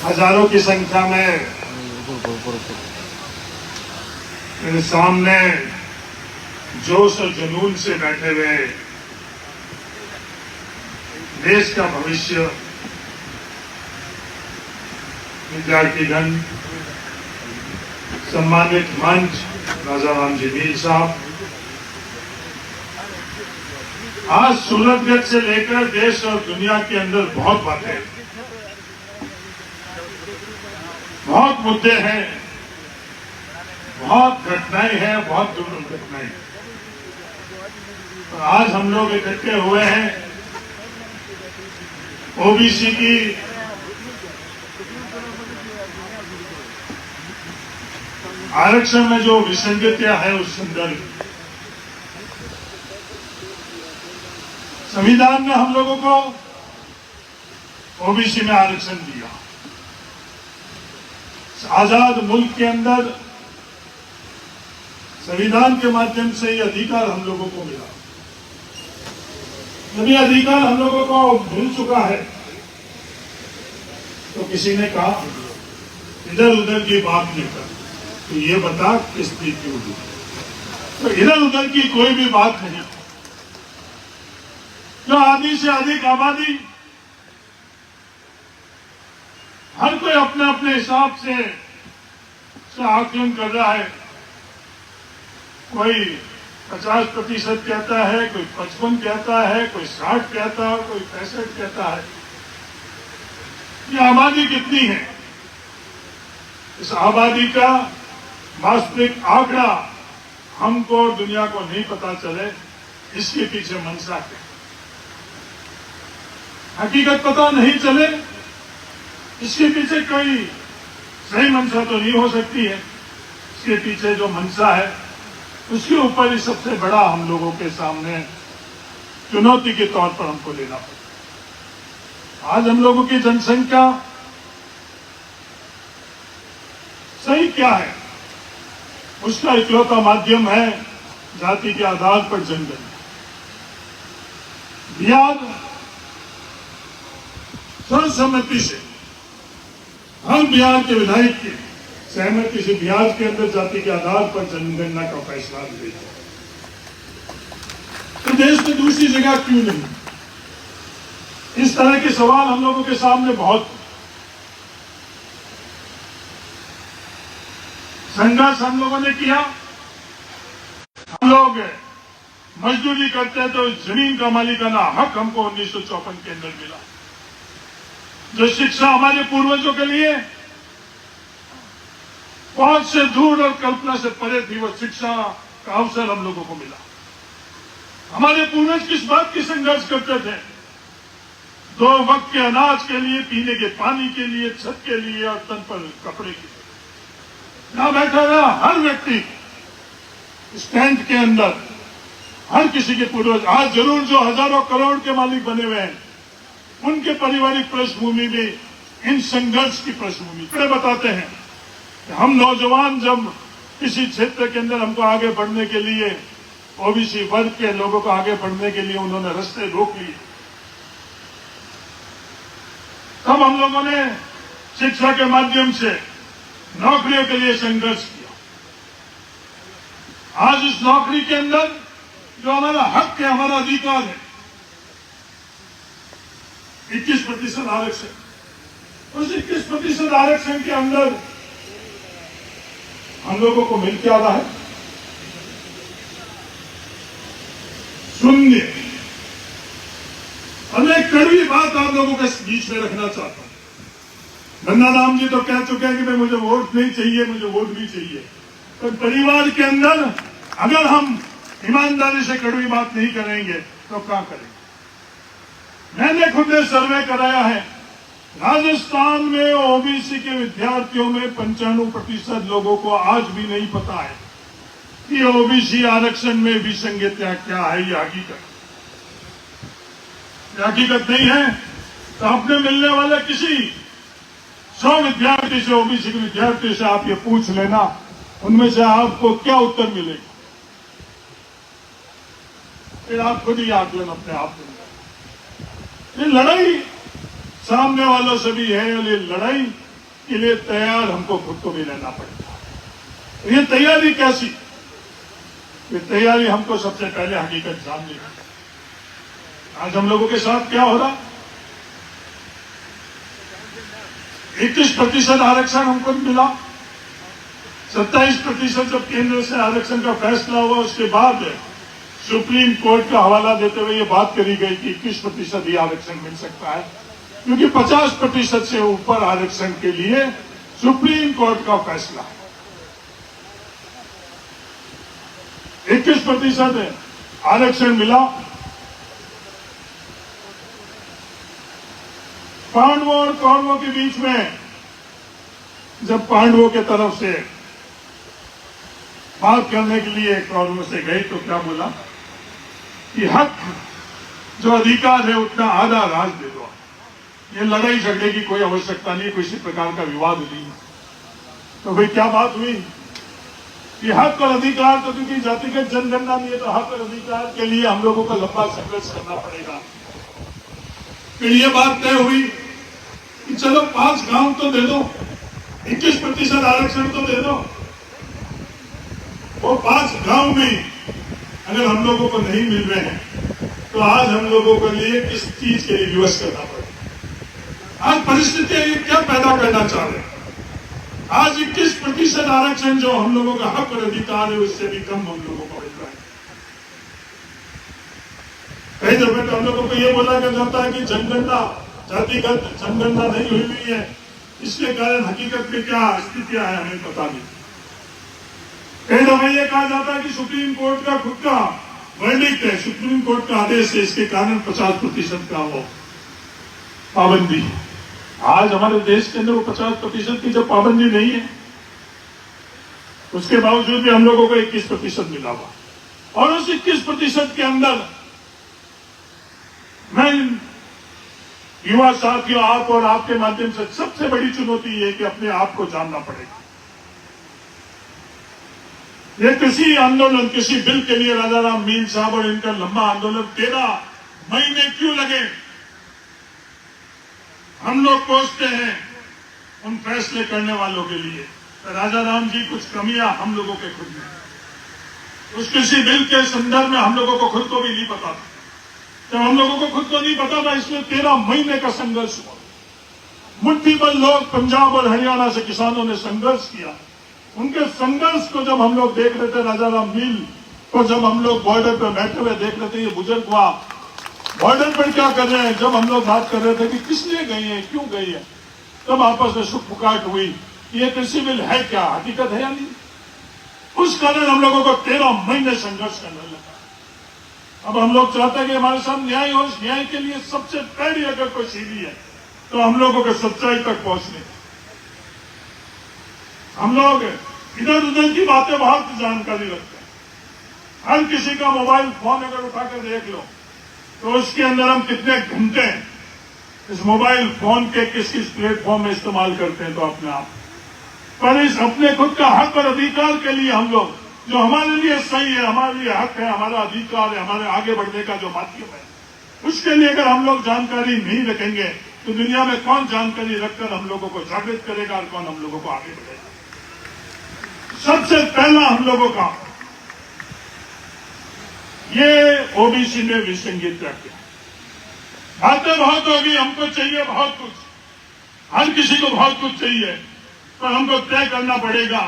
हजारों की संख्या में मेरे सामने जोश और जुनून से बैठे हुए देश का भविष्य विद्यार्थीगण, सम्मानित मंच राजा राम जी मीर साहब, आज सूरतगढ़ से लेकर देश और दुनिया के अंदर बहुत बातें, बहुत मुद्दे हैं, बहुत घटनाएं हैं, बहुत दुर्घटनाएं हैं। तो आज हम लोग इकट्ठे हुए हैं ओबीसी की आरक्षण में जो विसंगतियां है उस संदर्भ में संविधान ने हम लोगों को ओबीसी में आरक्षण दिया। आजाद मुल्क के अंदर संविधान के माध्यम से ये अधिकार हम लोगों को मिला। जब ये अधिकार हम लोगों को मिल चुका है तो किसी ने कहा इधर उधर की बात नहीं कर, तो ये बता किस चीज की उधर, तो इधर उधर की कोई भी बात नहीं। जो आधी से अधिक आबादी, हर कोई अपने अपने हिसाब से आकलन कर रहा है। कोई 50% कहता है, कोई 55 कहता है, कोई 60 कहता है, कोई 65 कहता है। ये आबादी कितनी है, इस आबादी का वास्तविक आंकड़ा हमको और दुनिया को नहीं पता चले, इसके पीछे मंशा क्या, हकीकत पता नहीं चले, इसके पीछे कोई सही मंशा तो नहीं हो सकती है। इसके पीछे जो मंशा है उसके ऊपर ही सबसे बड़ा हम लोगों के सामने चुनौती के तौर पर हमको लेना पड़ेगा। आज हम लोगों की जनसंख्या सही क्या है, उसका इकलौता माध्यम है जाति के आधार पर जनगणना। बिहार सर्वसम्मति से, हर बिहार के विधायक की सहमति से बिहार के अंदर जाति के आधार पर जनगणना का फैसला लिया। तो देश में दूसरी जगह क्यों नहीं? इस तरह के सवाल हम लोगों के सामने बहुत। संघर्ष हम लोगों ने किया। हम लोग मजदूरी करते हैं तो जमीन का मालिकाना हक हमको 1954 के अंदर मिला। जो शिक्षा हमारे पूर्वजों के लिए पहुंच से दूर और कल्पना से परे थी, वो शिक्षा का अवसर हम लोगों को मिला। हमारे पूर्वज किस बात की संघर्ष करते थे? 2 वक्त के अनाज के लिए, पीने के पानी के लिए, छत के लिए और तन पर कपड़े के लिए। यहां बैठा रहा हर व्यक्ति इस टेंट के अंदर, हर किसी के पूर्वज, आज जरूर जो हजारों करोड़ के मालिक बने हुए हैं, उनके पारिवारिक पृष्ठभूमि भी इन संघर्ष की पृष्ठभूमि पर बताते हैं कि हम नौजवान जब किसी क्षेत्र के अंदर हमको आगे बढ़ने के लिए, ओबीसी वर्ग के लोगों को आगे बढ़ने के लिए उन्होंने रास्ते रोक लिए, तब हम लोगों ने शिक्षा के माध्यम से नौकरियों के लिए संघर्ष किया। आज इस नौकरी के अंदर जो हमारा हक है, हमारा अधिकार है, 21% आरक्षण, उस 21% आरक्षण के अंदर हम लोगों को मिल क्या रहा है? शून्य। और मैं एक कड़वी बात आप लोगों के बीच में रखना चाहता हूं। गन्ना राम जी तो कह चुके हैं कि भाई मुझे वोट नहीं चाहिए, मुझे वोट भी चाहिए। तो परिवार के अंदर अगर हम ईमानदारी से कड़वी बात नहीं करेंगे तो क्या करेंगे? मैंने खुद ने सर्वे कराया है, राजस्थान में ओबीसी के विद्यार्थियों में 95% लोगों को आज भी नहीं पता है कि ओबीसी आरक्षण में विसंगतियां क्या है। ये हकीकत नहीं है। तो अपने मिलने वाले किसी 100 विद्यार्थी से, ओबीसी के विद्यार्थी से आप ये पूछ लेना, उनमें से आपको क्या उत्तर मिलेगा? फिर आप खुद ही आकलन अपने आप में। ये लड़ाई सामने वालों से भी है और ये लड़ाई के लिए तैयार हमको खुद को भी रहना पड़ेगा। ये तैयारी कैसी? ये तैयारी हमको सबसे पहले हकीकत जाननी है। आज हम लोगों के साथ क्या हो रहा? 21% आरक्षण हमको मिला। 27% जब केंद्र से आरक्षण का फैसला हुआ, उसके बाद सुप्रीम कोर्ट का हवाला देते हुए ये बात करी गई कि 21% ही आरक्षण मिल सकता है, क्योंकि 50% से ऊपर आरक्षण के लिए सुप्रीम कोर्ट का फैसला है। 21% आरक्षण मिला। पांडवों और कौरवों के बीच में जब पांडवों के तरफ से बात करने के लिए कौरवों से गई तो क्या बोला कि हक जो अधिकार है उतना आधा राज दे दो। ये लड़ाई झगड़े की कोई आवश्यकता नहीं, किसी प्रकार का विवाद नहीं। तो भाई क्या बात हुई कि हक और अधिकार, तो क्योंकि जातिगत जनगणना नहीं है तो हक और अधिकार के लिए हम लोगों को लंबा संघर्ष करना पड़ेगा। फिर ये बात तय हुई कि चलो 5 गांव तो दे दो, 21% आरक्षण तो दे दो। वो 5 गांव में अगर हम लोगों को नहीं मिल रहे हैं तो आज हम लोगों के लिए किस चीज के लिए विवश करना पड़ेगा? आज परिस्थितियां ये क्या पैदा करना चाह रहे हैं? आज 21% आरक्षण जो हम लोगों का हक और अधिकार है उससे भी कम हम लोगों को मिल रहा है। कई जगह तो हम लोगों को यह बोला जाता है कि जनगणना, जातिगत जनगणना नहीं हुई है, इसके कारण हकीकत में क्या स्थितियां है हमें पता नहीं। कई दफा यह कहा जाता है कि सुप्रीम कोर्ट का खुद का वर्डिक्ट है, सुप्रीम कोर्ट का आदेश है, इसके कारण 50% का वो पाबंदी है। आज हमारे देश के अंदर वो 50% की जो पाबंदी नहीं है, उसके बावजूद भी हम लोगों को 21% मिला हुआ। और उस 21% के अंदर मैं युवा साथियों, आप और आपके माध्यम से सबसे बड़ी चुनौती है कि अपने आप को जानना पड़ेगा। ये किसी आंदोलन, किसी बिल के लिए राजा राम मील साहब और इनका लंबा आंदोलन 13 महीने क्यों लगे? हम लोग कोसते हैं उन फैसले करने वालों के लिए। राजा राम जी कुछ कमियां हम लोगों के खुद में, उस किसी बिल के संदर्भ में हम लोगों को खुद को भी नहीं पता था। जब हम लोगों को खुद को नहीं पता था, इसमें 13 महीने का संघर्ष हुआ। मुट्ठी भर लोग पंजाब और हरियाणा से किसानों ने संघर्ष किया। उनके संघर्ष को जब हम लोग देख रहे थे, राजा राम मील को जब हम लोग बॉर्डर पर बैठे हुए देख रहे थे, ये बुजुर्ग हुआ बॉर्डर पर क्या कर रहे हैं, जब हम लोग बात कर रहे थे कि किस लिए गए हैं, क्यों गए हैं, तब आपस में सुख पुकाट हुई कि ये कृषि बिल है क्या, हकीकत है या नहीं। उस कारण हम लोगों को 13 महीने संघर्ष करने लगा। अब हम लोग चाहते हैं कि हमारे साथ न्याय हो। न्याय के लिए सबसे पहली अगर कोई सीढ़ी है तो हम लोगों को सच्चाई तक पहुंचने। हम लोग इधर उधर की बातें बहुत जानकारी रखते हैं। हर किसी का मोबाइल फोन अगर उठाकर देख लो तो उसके अंदर हम कितने घंटे इस मोबाइल फोन के किस किस प्लेटफॉर्म में इस्तेमाल करते हैं तो अपने आप। पर इस अपने खुद का हक और अधिकार के लिए हम लोग, जो हमारे लिए सही है, हमारे लिए हक है, हमारा अधिकार है, हमारे आगे बढ़ने का जो माध्यम है, उसके लिए अगर हम लोग जानकारी नहीं रखेंगे तो दुनिया में कौन जानकारी रखकर हम लोगों को जागृत करेगा और कौन हम लोगों को आगे बढ़ेगा। सबसे पहला हम लोगों का ये ओबीसी में विसंगीता क्या। बातें बहुत होगी, हमको चाहिए बहुत कुछ, हर किसी को बहुत कुछ चाहिए, पर हमको तय करना पड़ेगा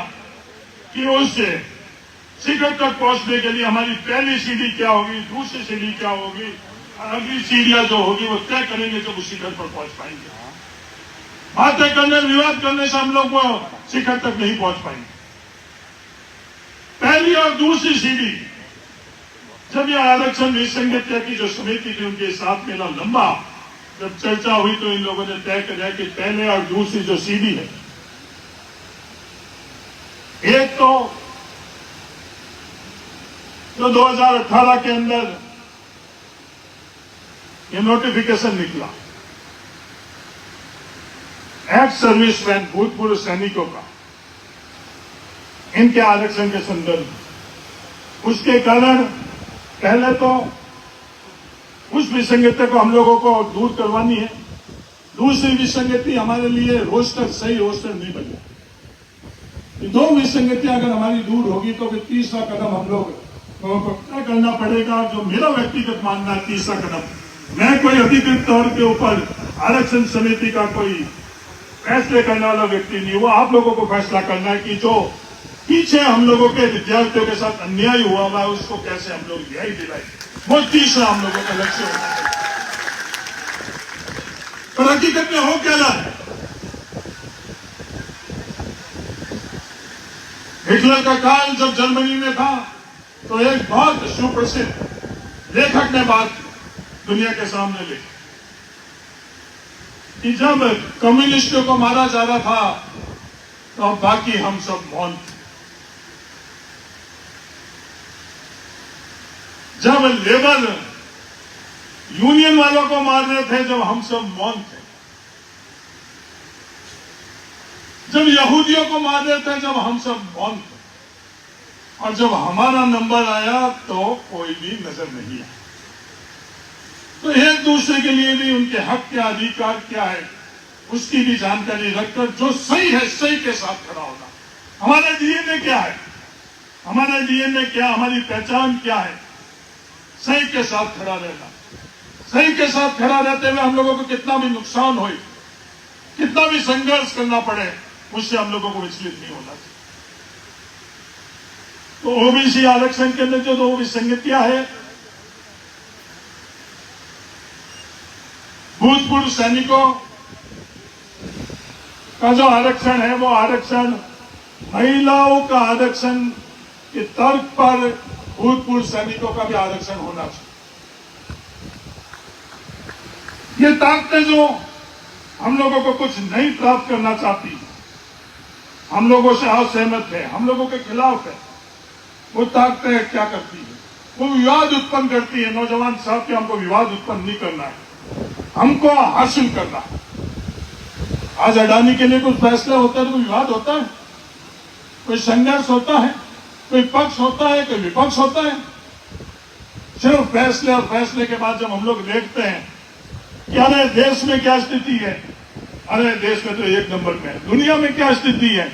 कि उससे शिखर तक पहुंचने के लिए हमारी पहली सीढ़ी क्या होगी, दूसरी सीढ़ी क्या होगी, और अगली सीढ़ियां जो होगी वो तय करेंगे जब उस शिखर पर पहुंच पाएंगे। बातें करने, विवाद करने से हम लोग वो शिखर तक नहीं पहुंच पाएंगे। पहली और दूसरी सीढ़ी, जब यह आरक्षण विसंगीता की जो समिति थी उनके साथ मेरा लंबा जब चर्चा हुई तो इन लोगों ने तय किया कि पहले और दूसरी जो सीढ़ी है, एक तो जो 2018 के अंदर ये नोटिफिकेशन निकला एक्स सर्विसमैन, भूतपूर्व सैनिकों का, इनके आरक्षण के संदर्भ में, उसके कारण पहले तो उस विसंगति को हम लोगों को दूर करवानी है। दूसरी विसंगति हमारे लिए रोस्टर सही रोस्टर नहीं बन गया। दो विसंगतियां अगर हमारी दूर होगी तो फिर तीसरा कदम हम लोग को क्या करना पड़ेगा, जो मेरा व्यक्तिगत मानना है। तीसरा कदम, मैं कोई अधिकृत तौर के ऊपर आरक्षण समिति का कोई फैसले करने वाला व्यक्ति नहीं, वो आप लोगों को फैसला करना है कि जो पीछे हम लोगों के विद्यार्थियों के साथ अन्याय हुआ है उसको कैसे हम लोग न्याय दिलाए। वो तीसरा हम लोगों का लक्ष्य होना है। पर हकीकत में हो क्या रहा है? हिटलर का काल जब जर्मनी में था तो एक बहुत सुप्रसिद्ध लेखक ने बात दुनिया के सामने लिखी कि जब कम्युनिस्टों को मारा जा रहा था तो बाकी हम सब मौन थे। जब लेबर यूनियन वालों को मार रहे थे, जब हम सब मौन थे। जब यहूदियों को मार रहे थे, जब हम सब मौन थे। और जब हमारा नंबर आया तो कोई भी नजर नहीं आया। तो एक दूसरे के लिए भी उनके हक क्या, अधिकार क्या है, उसकी भी जानकारी रखकर जो सही है सही के साथ खड़ा होना। हमारा डीएनए क्या है, हमारा डीएनए क्या, हमारी पहचान क्या है, सही के साथ खड़ा रहना। सही के साथ खड़ा रहते हुए हम लोगों को कितना भी नुकसान हो, कितना भी संघर्ष करना पड़े, उससे हम लोगों को विचलित नहीं होना चाहिए। तो ओबीसी आरक्षण के अंदर जो दो विसंगतियां है, भूतपूर्व सैनिकों का जो आरक्षण है वो आरक्षण महिलाओं का आरक्षण के तर्क पर भूतपूर्व सैनिकों का भी आरक्षण होना चाहिए। ये ताकतें जो हम लोगों को कुछ नहीं प्राप्त करना चाहती, हम लोगों से असहमत है, हम लोगों के खिलाफ है, वो ताकतें क्या करती है? वो विवाद उत्पन्न करती है। नौजवान साहब के हमको विवाद उत्पन्न नहीं करना है, हमको हासिल करना है। आज अडानी के लिए कुछ फैसला होता है तो कोई विवाद होता है, कोई संघर्ष होता है, कोई पक्ष होता है, कोई विपक्ष होता है। सिर्फ फैसले, और फैसले के बाद जब हम लोग देखते हैं कि अरे देश में क्या स्थिति है, अरे देश में तो एक नंबर में है, दुनिया में क्या स्थिति है,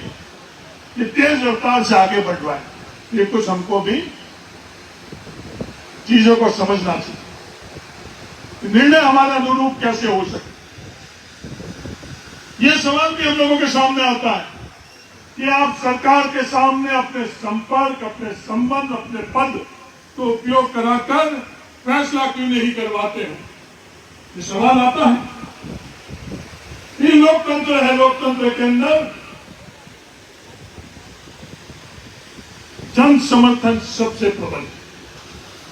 ये तेज रफ्तार से आगे बढ़ रहा है, ये कुछ हमको भी चीजों को समझना चाहिए। निर्णय हमारा अनुरूप कैसे हो सके, ये सवाल भी हम लोगों के सामने आता है कि आप सरकार के सामने अपने संपर्क, अपने संबंध, अपने पद को उपयोग कराकर फैसला क्यों नहीं करवाते हो? ये सवाल आता है। ये लोकतंत्र है, लोकतंत्र के अंदर जन समर्थन सबसे प्रबल है।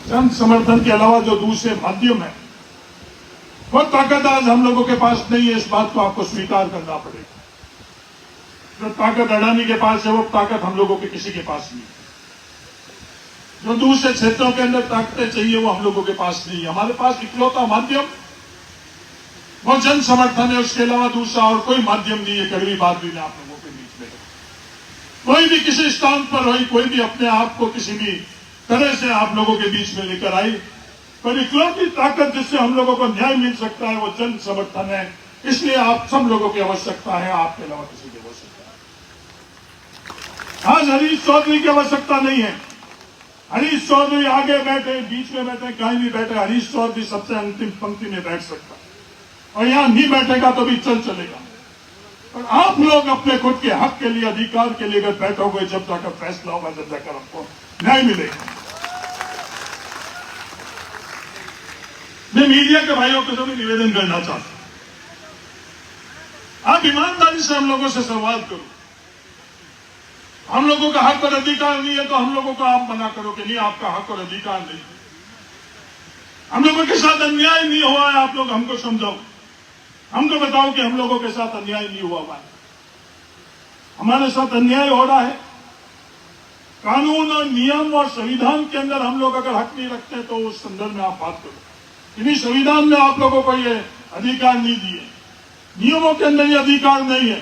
जन समर्थन के अलावा जो दूसरे माध्यम है, वो ताकत आज हम लोगों के पास नहीं है। इस बात को आपको स्वीकार करना पड़ेगा। जो ताकत अडानी के पास है वो ताकत हम लोगों के किसी के पास नहीं है। जो दूसरे क्षेत्रों के अंदर ताकतें चाहिए वो हम लोगों के पास नहीं है। हमारे पास इकलौता माध्यम वो जन समर्थन है, उसके अलावा दूसरा और कोई माध्यम नहीं है। कड़वी बात भी मैं आप लोगों के बीच में, कोई भी किसी स्थान पर हो, कोई भी अपने आप को किसी भी तरह से आप लोगों के बीच में लेकर आई, पर इकलौती ताकत जिससे हम लोगों को न्याय मिल सकता है वो जन समर्थन है। इसलिए आप सब लोगों की आवश्यकता है, आपके अलावा किसी की आवश्यकता है। आज हरीश चौधरी की आवश्यकता नहीं है। हरीश चौधरी आगे बैठे, बीच में बैठे, कहीं भी बैठे, हरीश चौधरी सबसे अंतिम पंक्ति में बैठ सकता है और यहां नहीं बैठेगा तो भी चलेगा। और आप लोग अपने खुद के हक के लिए, अधिकार के लिए अगर बैठोगे, जब जाकर फैसला होगा, जब जाकर आपको न्याय मिलेगा। मैं मीडिया के भाइयों को तो निवेदन करना चाहता हूं, आप ईमानदारी से हम लोगों से सवाल करो। हम लोगों का हक और अधिकार नहीं है तो हम लोगों को आप मना करो कि नहीं, आपका हक और अधिकार नहीं। हम लोगों के साथ अन्याय नहीं हुआ है, आप लोग हमको समझाओ, हमको बताओ कि हम लोगों के साथ अन्याय नहीं हुआ है। हमारे साथ अन्याय हो रहा है। कानून और नियम और संविधान के अंदर हम लोग अगर हक नहीं रखते तो उस संदर्भ में आप बात करो। इन्हीं संविधान में आप लोगों को ये अधिकार नहीं दिए, नियमों के अंदर ये अधिकार नहीं है,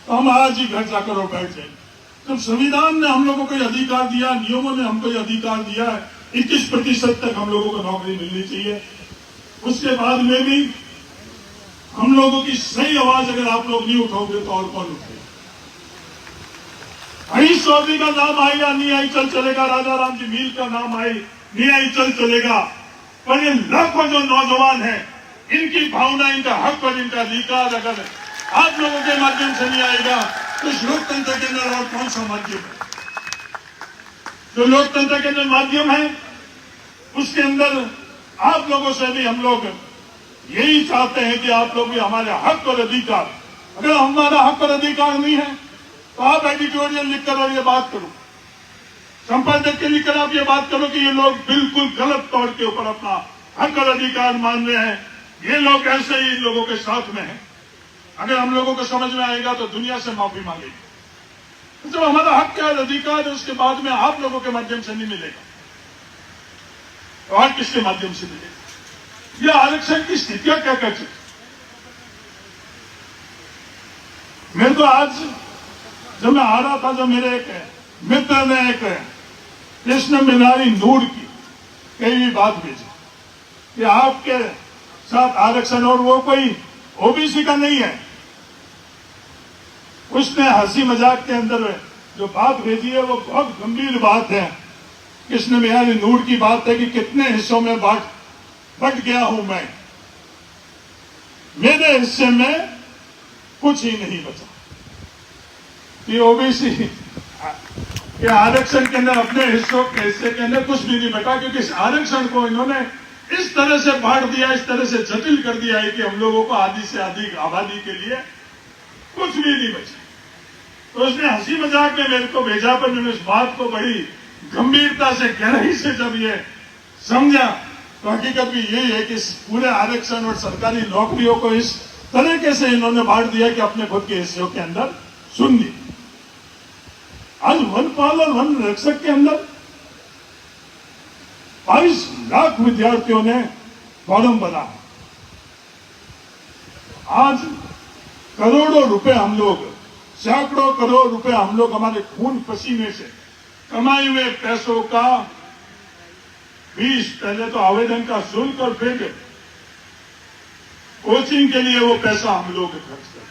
तो हम आज ही घर जाकर और बैठ जाएंगे। जब संविधान ने हम लोगों को ये अधिकार दिया, नियमों ने हमको ये अधिकार दिया है, 21% तक हम लोगों को नौकरी मिलनी चाहिए, उसके बाद में भी हम लोगों की सही आवाज अगर आप लोग नहीं उठाओगे तो और कौन उठाएगा? हरीश चौधरी का नाम आएगा, नहीं आई चल चलेगा, राजा राम जी मील का नाम आए, नहीं आई चल चलेगा, पर ये लाखों जो नौजवान हैं, इनकी भावना, इनका हक और इनका अधिकार अगर आप लोगों के माध्यम से नहीं आएगा तो इस लोकतंत्र के अंदर और कौन सा माध्यम है? जो लोकतंत्र के अंदर माध्यम है उसके अंदर आप लोगों से भी हम लोग यही चाहते हैं कि आप लोग भी हमारे हक और अधिकार, अगर हमारा हक और अधिकार नहीं है तो आप एडिटोरियल लिखकर और ये बात करो, संपादक के लिखकर आप ये बात करो कि ये लोग बिल्कुल गलत तौर के ऊपर अपना हक और अधिकार मान रहे हैं, ये लोग ऐसे ही इन लोगों के साथ में हैं। अगर हम लोगों को समझ में आएगा तो दुनिया से माफी मांगेगी। जब हमारा हक और अधिकार है उसके बाद में आप लोगों के माध्यम से नहीं मिलेगा तो और किसके माध्यम से मिलेगा? ये आरक्षण की स्थितियां क्या कर चुकी? मेरे को आज जब मैं आ रहा था, जब मेरे एक मित्र ने एक कृष्ण बिहारी नूर की कई भी बात भेजी कि आपके साथ आरक्षण, और वो कोई ओबीसी का नहीं है, उसने हंसी मजाक के अंदर जो बात भेजी है वो बहुत गंभीर बात है। कृष्ण बिहारी नूर की बात है कि कितने हिस्सों में बट गया हूं मैं, मेरे हिस्से में कुछ ही नहीं बचा। कि ओबीसी के आरक्षण के अंदर अपने हिस्सों के हिस्से के अंदर कुछ भी नहीं बचा, क्योंकि इस आरक्षण को इन्होंने इस तरह से बांट दिया, इस तरह से जटिल कर दिया है कि हम लोगों को आधी से अधिक आबादी के लिए कुछ भी नहीं बचा। तो उसने हंसी मजाक में मेरे को भेजा, पर मैंने इस बात को बड़ी गंभीरता से, गहराई से जब ये समझा तो हकीकत भी यही है कि इस पूरे आरक्षण और सरकारी नौकरियों को इस तरीके से इन्होंने बांट दिया कि अपने खुद के हिस्सों के अंदर सुन ली। आज वनपाल और वन रक्षक के अंदर 22 लाख विद्यार्थियों ने फॉर्म भरा। आज करोड़ों रुपए हम लोग, सैकड़ों करोड़ रुपए हम लोग हमारे खून पसीने से कमाए हुए पैसों का फीस, पहले तो आवेदन का शुल्क और फिर कोचिंग के लिए वो पैसा हम लोग खर्च करते।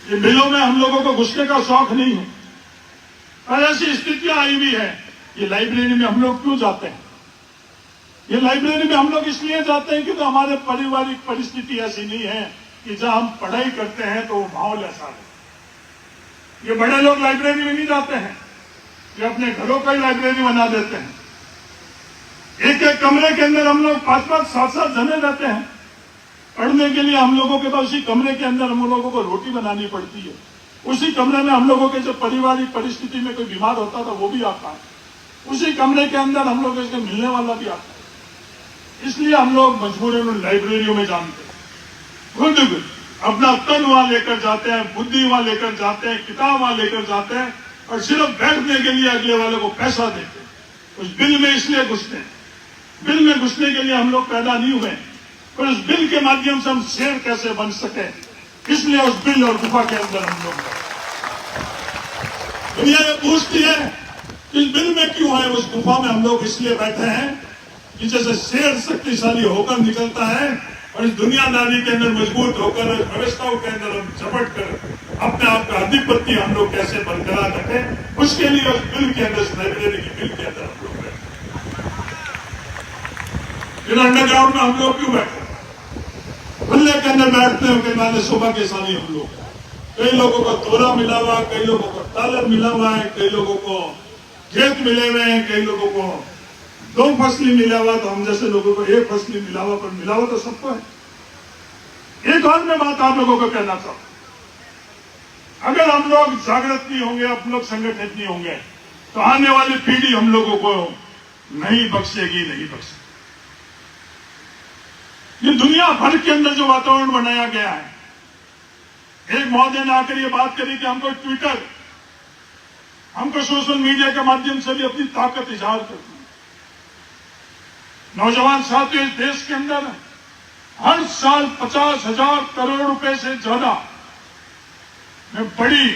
ये मिलों में हम लोगों को घुसने का शौक नहीं है, और ऐसी स्थितियां आई हुई है। ये लाइब्रेरी में हम लोग क्यों जाते हैं? ये लाइब्रेरी में हम लोग इसलिए जाते हैं क्योंकि हमारे पारिवारिक परिस्थिति ऐसी नहीं है कि जहां हम पढ़ाई करते हैं तो वो माहौल ऐसा है। ये बड़े लोग लाइब्रेरी में नहीं जाते हैं, ये अपने घरों का ही लाइब्रेरी बना देते हैं। एक एक कमरे के अंदर हम लोग 5-5, 7-7 जने रहते हैं पढ़ने के लिए। हम लोगों के पास उसी कमरे के अंदर हम लोगों को रोटी बनानी पड़ती है। उसी कमरे में हम लोगों के जो पारिवारिक परिस्थिति में कोई बीमार होता था वो भी आता है। उसी कमरे के अंदर हम लोग इसके मिलने वाला भी आता है। इसलिए हम लोग मजबूरन लाइब्रेरियों में जानते हैं, खुद अपना तन वहां लेकर जाते हैं, बुद्धि वहां लेकर जाते हैं, किताब वहां लेकर जाते हैं, और सिर्फ बैठने के लिए अगले वाले को पैसा देते हैं। उस बिल में इसलिए घुसते हैं, बिल में घुसने के लिए हम लोग पैदा नहीं हुए, पर उस बिल के माध्यम से हम शेर कैसे बन सके, इसलिए उस बिल और गुफा के अंदर हम लोग। दुनिया ये पूछती है इस बिल में क्यों है, उस गुफा में हम लोग इसलिए बैठे हैं कि जैसे शेर शक्तिशाली होकर निकलता है और इस दुनियादारी के अंदर मजबूत होकर, व्यवस्थाओं के अंदर हम झपट कर अपने आप का आधिपत्य हम लोग कैसे बरकरार रखें, उसके लिए उस बिल के अंदर, लाइब्रेरी की बिल के अंदर हम लोग बैठे। अंडरग्राउंड में हम लोग क्यों बैठे? खुले के अंदर बैठते हैं कि मैंने सुबह के सानी हम लोग, कई लोगों को तोरा मिला हुआ, कई लोगों को तालब मिला हुआ है, कई लोगों को खेत मिले हुए हैं, कई लोगों को 2 फसली मिला हुआ, तो हम जैसे लोगों को 1 फसली मिला हुआ, पर मिला हुआ तो सबको है। एक और मैं बात आप लोगों को कहना चाहता हूं, अगर हम लोग जागृत नहीं होंगे, हम लोग संगठित नहीं होंगे, तो आने वाली पीढ़ी हम लोगों को नहीं बख्शेगी, नहीं बख्शेगी। ये दुनिया भर के अंदर जो वातावरण बनाया गया है, एक महोदय ने आकर ये बात करी कि हमको ट्विटर, हमको सोशल मीडिया के माध्यम से भी अपनी ताकत इजहार करती है। नौजवान साथियों, इस देश के अंदर हर साल 50,000 करोड़ रुपए से ज्यादा, मैं बड़ी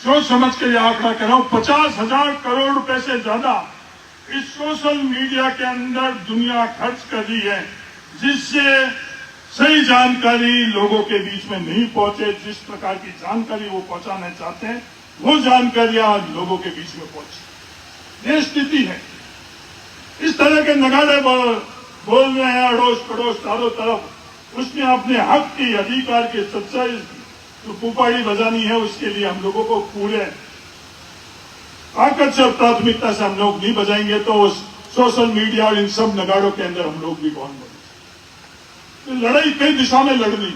सोच समझ के ये आंकड़ा कह रहा हूं, 50,000 करोड़ रुपए से ज्यादा इस सोशल मीडिया के अंदर दुनिया खर्च कर रही है। जिससे सही जानकारी लोगों के बीच में नहीं पहुंचे। जिस प्रकार की जानकारी वो पहुंचाना चाहते हैं वो जानकारियां लोगों के बीच में पहुंचे। ये स्थिति है। इस तरह के नगाड़े बोल रहे हैं अड़ोस पड़ोस चारों तरफ, उसमें अपने हक की, अधिकार की, सच्चाई जो पुपाड़ी बजानी है, उसके लिए हम लोगों को पूरे ताकत से और प्राथमिकता से हम लोग नहीं बजाएंगे तो उस सोशल मीडिया और इन सब नगाड़ों के अंदर हम लोग भी कौन बने। तो लड़ाई कई दिशा में लड़नी।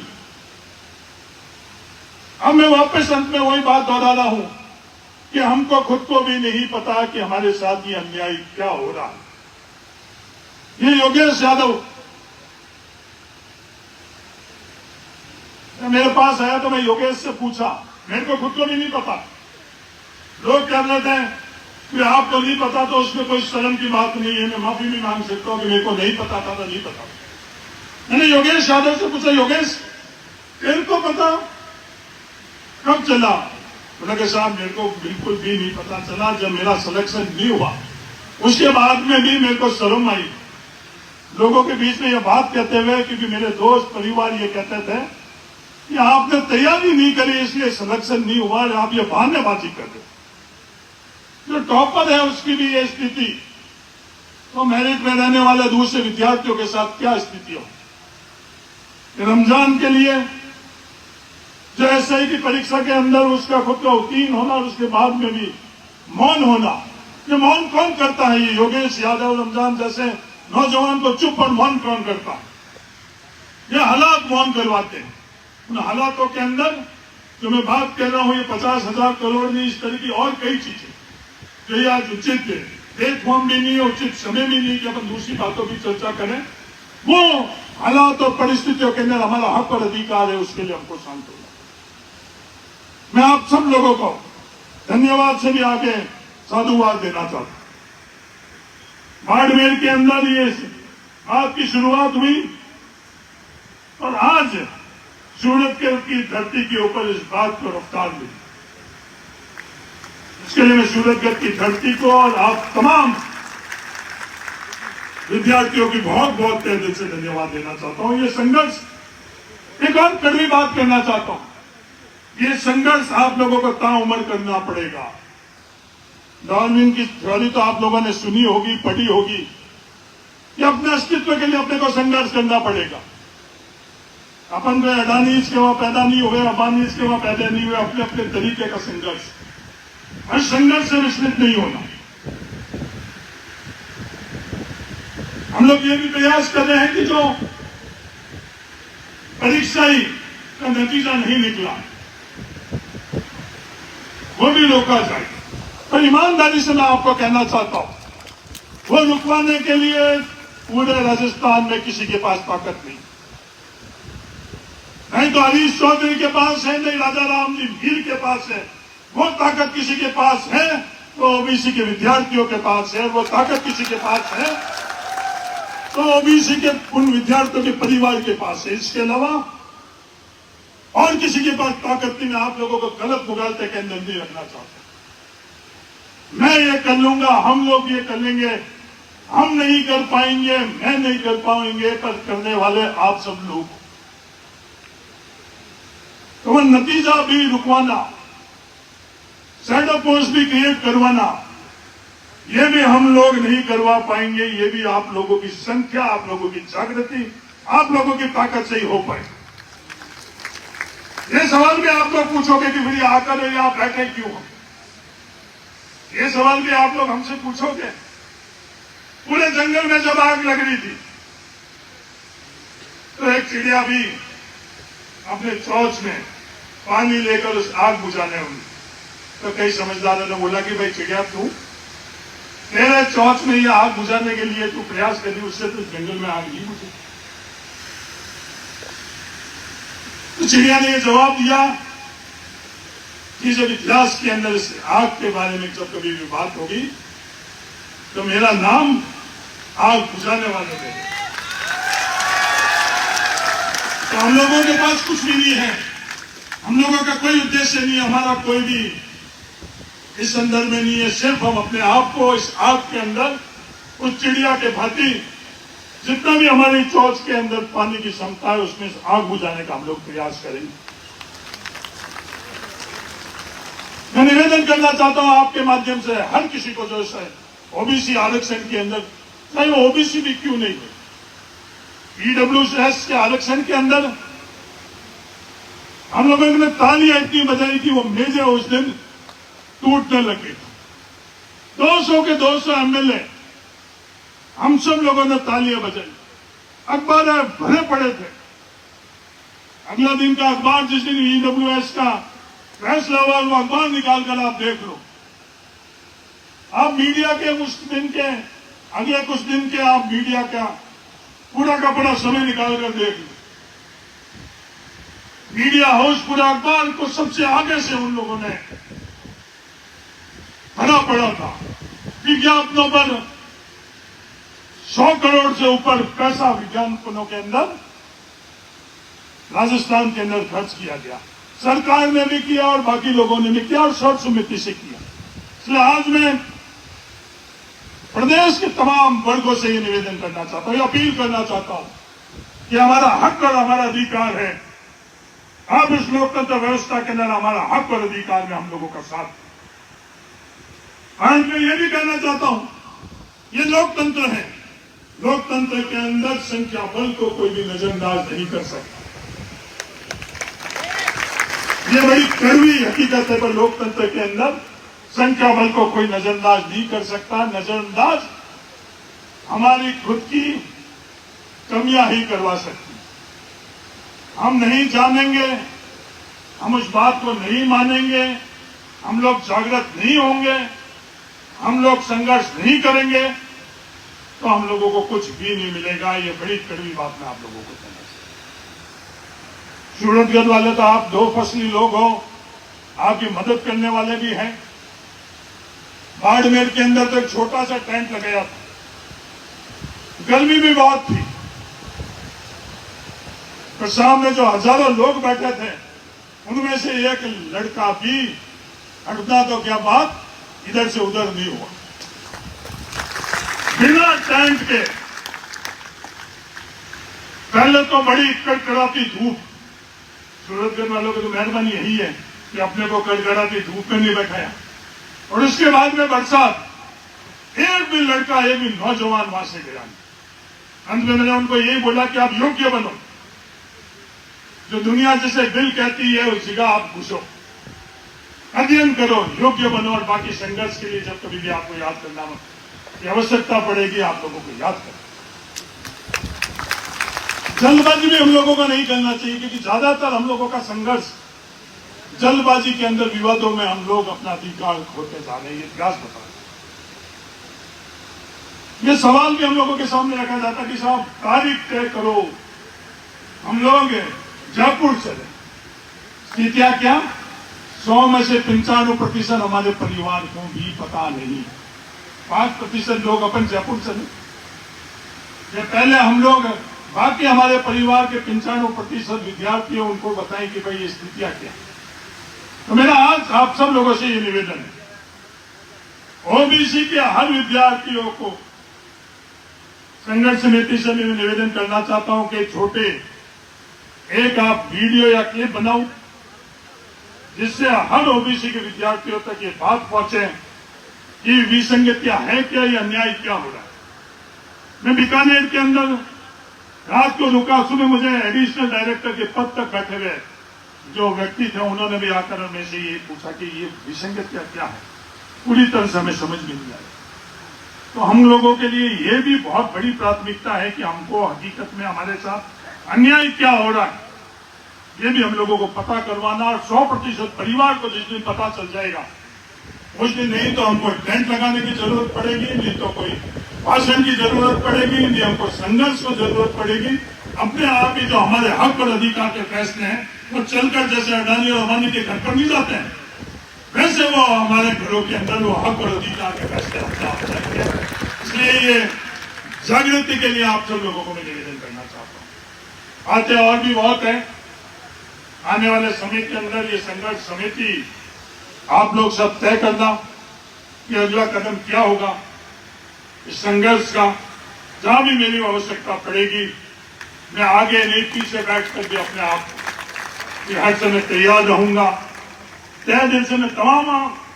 अब मैं वापस अंत में वही बात दोहरा रहा हूं कि हमको खुद को भी नहीं पता कि हमारे साथ ये अन्याय क्या हो रहा है। ये योगेश यादव मेरे पास आया तो मैं योगेश से पूछा, मेरे को खुद को भी नहीं पता। लोग कह रहे थे कि आपको नहीं पता तो उसमें कोई शर्म की बात नहीं है, मैं माफी भी मांग सकता हूं कि मेरे को नहीं पता था तो नहीं पता। मैंने योगेश यादव से पूछा, योगेश तेरे को पता कब चला? बोला कि साहब मेरे को बिल्कुल भी नहीं पता चला। जब मेरा सिलेक्शन नहीं हुआ उसके बाद में भी मेरे को शर्म आई लोगों के बीच में ये बात कहते हुए, क्योंकि मेरे दोस्त परिवार ये कहते थे कि आपने तैयारी नहीं करी इसलिए सिलेक्शन नहीं हुआ, आप ये बहानेबाजी कर रहे। जो टॉपर है उसकी भी ये स्थिति, तो मेरिट में रहने वाले दूसरे विद्यार्थियों के साथ क्या स्थिति हो। रमजान के लिए जो एसआई की परीक्षा के अंदर उसका खुद का उत्तीर्ण होना और उसके बाद में भी मौन होना, ये मौन कौन करता है? ये योगेश यादव रमजान जैसे नौजवान को चुप और मौन कौन करता है? ये हालात मौन करवाते हैं। उन हालातों के अंदर जो मैं बात कर रहा हूं, ये 50,000 करोड़ नहीं, इस तरह की और कई चीजें जो ये आज उचित प्लेटफॉर्म भी नहीं है, उचित समय भी नहीं कि अपन दूसरी बातों की चर्चा करें। वो हालात और परिस्थितियों के अंदर हमारा हक और अधिकार है, उसके लिए हमको शांत होना। मैं आप सब लोगों को धन्यवाद से भी आगे साधुवाद देना चाहता हूं। बाड़मेर के अंदर ये बात की शुरुआत हुई और आज सूरत की धरती के ऊपर इस बात को रफ्तार मिली। इसके लिए मैं सूरत की धरती को और आप तमाम विद्यार्थियों की बहुत बहुत तहे दिल से धन्यवाद देना चाहता हूं। ये संघर्ष, एक और कड़वी बात करना चाहता हूं, ये संघर्ष आप लोगों को ताउम्र करना पड़ेगा। डार्विन की थ्योरी तो आप लोगों ने सुनी होगी, पढ़ी होगी कि अपने अस्तित्व के लिए अपने को संघर्ष करना पड़ेगा। अपन को अडानीज के वहां पैदा नहीं हुए, अंबानीज के वहां पैदा नहीं हुए, अपने अपने तरीके का संघर्ष। हर संघर्ष से विचलित नहीं होना। हम लोग ये भी प्रयास कर रहे हैं कि जो परीक्षा ही का नतीजा नहीं निकला वो भी रोका जाए। पर ईमानदारी से मैं आपको कहना चाहता हूं, वो रुकवाने के लिए पूरे राजस्थान में किसी के पास ताकत नहीं। नहीं तो हरीश चौधरी के पास है, नहीं राजा राम जी भील के पास है। वो ताकत किसी के पास है तो ओबीसी के विद्यार्थियों के पास है। वो ताकत किसी के पास है तो ओबीसी के उन विद्यार्थियों के परिवार के पास है। इसके अलावा और किसी के पास ताकत नहीं। मैं आप लोगों को गलत मुगालते के अंदर नहीं रखना चाहता। मैं ये कर लूंगा, हम लोग ये कर लेंगे, हम नहीं कर पाएंगे, मैं नहीं कर पाएंगे, पर करने वाले आप सब लोग। तो वो नतीजा भी रुकवाना, शैडो पोस्ट भी क्रिएट करवाना, ये भी हम लोग नहीं करवा पाएंगे। ये भी आप लोगों की संख्या, आप लोगों की जागृति, आप लोगों की ताकत से ही हो पाए। ये सवाल भी आप लोग पूछोगे कि फिर आकर यहां बैठे क्यों हम? ये सवाल भी आप लोग हमसे पूछोगे। पूरे जंगल में जब आग लग रही थी तो एक चिड़िया भी अपने चौच में पानी लेकर उस आग बुझाने हुई। तो कई समझदारों ने बोला कि भाई चिड़िया, तू तेरे चौच में ये आग बुझाने के लिए तू प्रयास करी, उससे तो जंगल में आग नहीं बुझी। तो चिड़िया ने यह जवाब दिया कि जब इतिहास के अंदर इस आग के बारे में जब कभी भी बात होगी तो मेरा नाम आग बुझाने वाले में। तो हम लोगों के पास कुछ भी नहीं है, हम लोगों का कोई उद्देश्य नहीं है, हमारा कोई भी इस संदर्भ में नहीं है। सिर्फ हम अपने आप को इस आग के अंदर उस चिड़िया के भांति जितना भी हमारी चौच के अंदर पानी की क्षमता है उसमें से आग बुझाने का हम लोग प्रयास करेंगे। मैं निवेदन करना चाहता हूं आपके माध्यम से हर किसी को जो है ओबीसी आरक्षण के अंदर, चाहे वो ओबीसी भी क्यों नहीं हो, ईडब्ल्यूएस के आरक्षण के अंदर हम लोगों ने तालियां इतनी बजाई थी, वो मेजे उस दिन टूटने लगे। 200 के 200 एमएलए हम सब लोगों ने तालियां बजाई, अखबार भरे पड़े थे। अगला दिन का अखबार जिस दिन ईडब्ल्यूएस का फैसला हुआ वो अखबार निकाल कर आप देख लो। आप मीडिया के उस दिन के अगले कुछ दिन के आप मीडिया का पूरा का पूरा समय निकाल कर देख लो। मीडिया हाउस पूरा अखबार को सबसे आगे से उन लोगों ने भरा पड़ा था। विज्ञापनों पर 100 करोड़ से ऊपर पैसा विज्ञापनों के अंदर राजस्थान के अंदर खर्च किया गया। सरकार ने भी किया और बाकी लोगों ने भी किया और सर्व समिति से किया। इसलिए आज मैं प्रदेश के तमाम वर्गों से ये निवेदन करना चाहता हूं, अपील करना चाहता हूं कि हमारा हक और हमारा अधिकार है। अब इस लोकतंत्र व्यवस्था के अंदर हमारा हक और अधिकार में हम लोगों का साथ। आज मैं ये भी कहना चाहता हूं, ये लोकतंत्र है, लोकतंत्र के अंदर संख्या बल को कोई भी नजरअंदाज नहीं कर सकता। ये बड़ी कड़वी हकीकत है, पर लोकतंत्र के अंदर संख्या बल को कोई नजरअंदाज नहीं कर सकता। नजरअंदाज हमारी खुद की कमियां ही करवा सकती। हम नहीं जानेंगे, हम उस बात को नहीं मानेंगे, हम लोग जागृत नहीं होंगे, हम लोग संघर्ष नहीं करेंगे तो हम लोगों को कुछ भी नहीं मिलेगा। ये बड़ी कड़वी बात मैं आप लोगों को कहना चाहता हूं। सूरतगढ़ वाले तो आप 2 फसली लोग हो, आपकी मदद करने वाले भी हैं। बाड़मेर के अंदर तो एक छोटा सा टेंट लगाया था, गर्मी भी बहुत थी, पर सामने जो हजारों लोग बैठे थे उनमें से एक लड़का भी हटना तो क्या बात, इधर से उधर नहीं हुआ। बिना टेंट के पहले तो बड़ी कड़कड़ाती धूप, सूरतगढ़ वालों की तो मेहरबानी यही है कि अपने को कड़कड़ाती धूप में नहीं बैठाया, और उसके बाद में बरसात, एक भी लड़का एक भी नौजवान वहां से गया नहीं। अंत में मैंने उनको यही बोला कि आप योग्य बनो, जो दुनिया जिसे दिल कहती है उस जगह आप घुसो, अध्ययन करो, योग्य बनो, और बाकी संघर्ष के लिए जब कभी भी आपको याद करना की आवश्यकता पड़ेगी आप लोगों को याद करो। जल्दबाजी भी हम लोगों का नहीं करना चाहिए, क्योंकि ज्यादातर हम लोगों का संघर्ष जल्दबाजी के अंदर विवादों में हम लोग अपना अधिकार खोते जा रहे हैं। ये इतिहास बता रहे। ये सवाल भी हम लोगों के सामने रखा जाता कि साहब तारीख तय करो, हम लोग जयपुर चले, स्थितियां क्या, 100 में से 95% हमारे परिवार को भी पता नहीं, 5% लोग अपन जयपुर चले। ये पहले हम लोग बाकी हमारे परिवार के 95% विद्यार्थी उनको बताएं कि भाई ये स्थितियां क्या। तो मेरा आज आप सब लोगों से ये निवेदन है, ओबीसी के हर विद्यार्थियों को संघर्ष समिति से मैं निवेदन करना चाहता हूं कि छोटे एक आप वीडियो या क्लिप बनाओ, जिससे हर ओबीसी के विद्यार्थियों तक ये बात पहुंचे कि विसंगतियां है क्या, या अन्याय क्या हो रहा है। मैं बीकानेर के अंदर रात को रुका, सुबह मुझे एडिशनल डायरेक्टर के पद तक बैठे हुए जो व्यक्ति थे उन्होंने भी आकर हमें से ये पूछा कि ये विसंगतियां क्या है, पूरी तरह से हमें समझ में नहीं आया। तो हम लोगों के लिए ये भी बहुत बड़ी प्राथमिकता है कि हमको हकीकत में हमारे साथ अन्याय क्या हो रहा है ये भी हम लोगों को पता करवाना, और 100% परिवार को जिस दिन पता चल जाएगा उस दिन नहीं तो हमको टेंट लगाने की जरूरत पड़ेगी, नहीं तो कोई भाषण की जरूरत पड़ेगी, नहीं हमको संघर्ष को जरूरत पड़ेगी। अपने आप ही जो हमारे हक और अधिकार के फैसले हैं वो चलकर जैसे अडानी और अंबानी के घर पर नहीं जाते हैं, वैसे वो हमारे घरों के अंदर वो हक और अधिकार के फैसले अपने आप करेंगे। इसलिए ये जागृति के लिए आप सब लोगों को मैं निवेदन करना चाहता हूं। आते और भी बहुत है, आने वाले समय के अंदर ये संघर्ष समिति आप लोग सब तय करना कि अगला कदम क्या होगा इस संघर्ष का, जहां भी मेरी आवश्यकता पड़ेगी मैं आगे नहीं पीछे बैठकर भी अपने आप की हर समय तैयार रहूंगा। तय दिल से मैं तमाम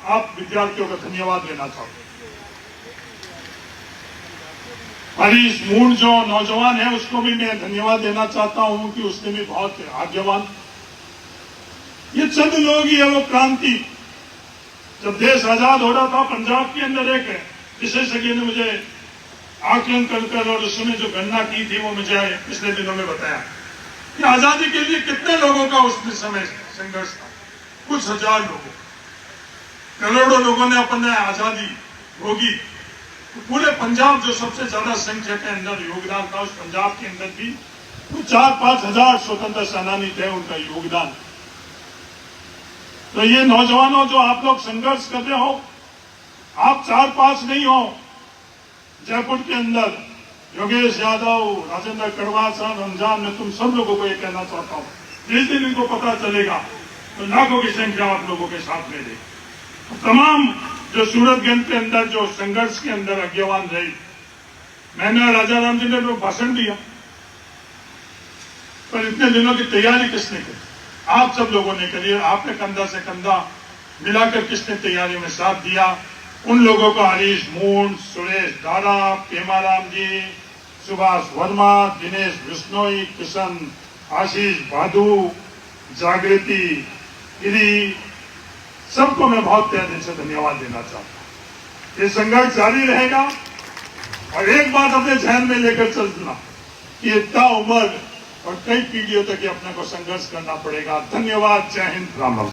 आप विद्यार्थियों का धन्यवाद देना चाहता हूं। हरीश मूण जो नौजवान है उसको भी मैं धन्यवाद देना चाहता हूं कि उसने भी बहुत भाग्यवान, ये चंद लोग ही है वो क्रांति। जब देश आजाद हो रहा था पंजाब के अंदर एक विशेषज्ञ ने मुझे आकलन कर और उस समय जो गणना की थी वो मुझे पिछले दिनों में बताया कि आजादी के लिए कितने लोगों का उस समय संघर्ष था। कुछ हजार लोगों, करोड़ों लोगों ने अपने आजादी भोगी। तो पूरे पंजाब जो सबसे ज्यादा संख्या के अंदर योगदान था, उस पंजाब के अंदर भी 4-5 हजार स्वतंत्र सेनानी थे, उनका योगदान। तो ये नौजवानों जो आप लोग संघर्ष कर रहे हो, आप 4-5 नहीं हो। जयपुर के अंदर योगेश यादव, राजेंद्र कड़वासा, रमजान, में तुम सब लोगों को ये कहना चाहता हूं, जिस दिन इनको पता चलेगा तो लाखों की संख्या आप लोगों के साथ में रही। तमाम जो सूरतगंज के अंदर जो संघर्ष के अंदर अज्ञावान रही, मैंने राजा राम जी ने तो भाषण दिया, पर इतने दिनों की तैयारी किसने की? आप सब लोगों ने करी। आपने कंधा से कंधा मिलाकर किसने तैयारी में साथ दिया? उन लोगों को हरीश मूण, सुरेश दारा, पेमाराम जी, सुभाष वर्मा, दिनेश बिश्नोई, किशन, आशीष भादू, जागृति गिरी, सबको मैं बहुत तहे दिल से धन्यवाद देना चाहता हूं। ये संघर्ष जारी रहेगा और एक बात अपने ध्यान में लेकर चलना कि इतना उम्र और कई पीढ़ियों तक ये अपने को संघर्ष करना पड़ेगा। धन्यवाद। जय हिंद। राम राम।